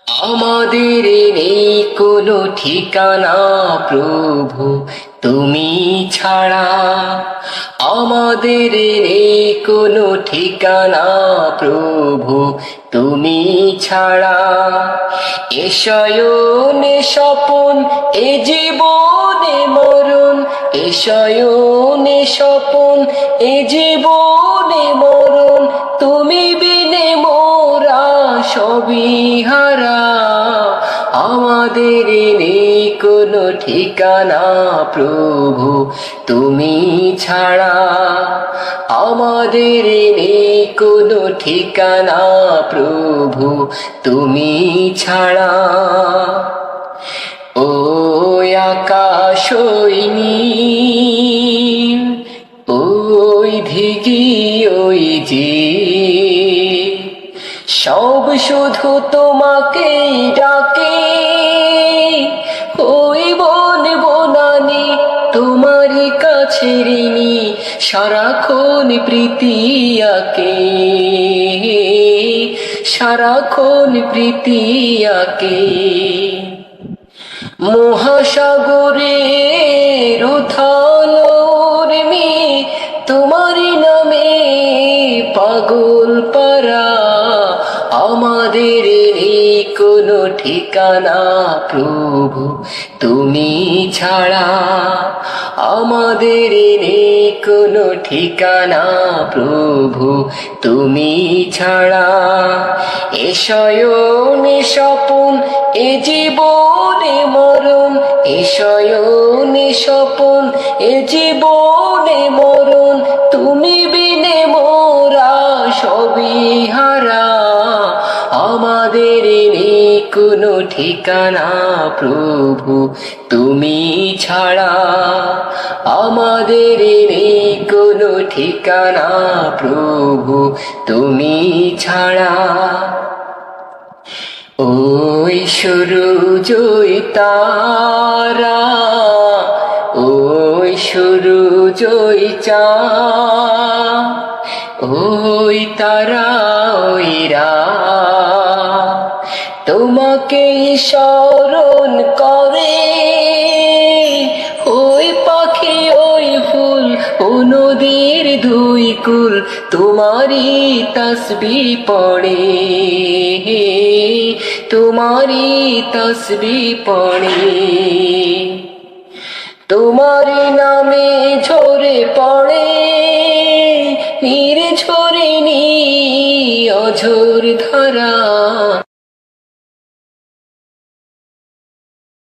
আমাদের নেই কোনো ঠিকানা প্রভু তুমি ছাড়া। আমাদের নেই কোনো ঠিকানা প্রভু তুমি ছাড়া। এ শয়নে স্বপন, এ জীবনে মরণ, এ শয়নে স্বপন, এ জীবনে মরণ, তুমি বিনে মোরা সবই হারা। আমাদের নেই কোনো ঠিকানা প্রভু তুমি ছাড়া। আমাদের নেই কোনো ঠিকানা প্রভু তুমি ছাড়া। ওই আকাশ ওই নীল, ওই দিঘি ওই যে, সব শুধু তোমাকেই ডাকে। ওই বন বনানি তোমারই কাছে ঋণী, সারাক্ষণ প্রীতি আঁকে, সারাক্ষণ প্রীতি আঁকে। মহাসাগরের উথাল উর্মি তোমারই নামে পাগল পারা। আমাদের নেই কোনো ঠিকানা প্রভু তুমি ছাড়া। আমাদের নেই কোনো ঠিকানা প্রভু তুমি ছাড়া। এ শয়নে স্বপন, এ জীবনে মরণ, এ শয়নে স্বপন, এ জীবনে মরণ, তুমি বিনে মোরা সবই হারা। আমাদের নেই কোনো ঠিকানা প্রভু তুমি ছাড়া। আমাদের নেই কোনো ঠিকানা প্রভু তুমি ছাড়া। ওই সূরজ ওই তারা, ওই সূরজ ওই চাঁদ, ওই তারা ওই রাত তোমাকে স্মরণ করে। ওই পাখি ওই ফুল, ও নদীর দুই কুল তোমারই তসবিহ পড়ে, তোমারই তসবিহ পড়ে। তোমার নামে ঝরে পড়ে নির্ঝরিণী অঝোর ধারা।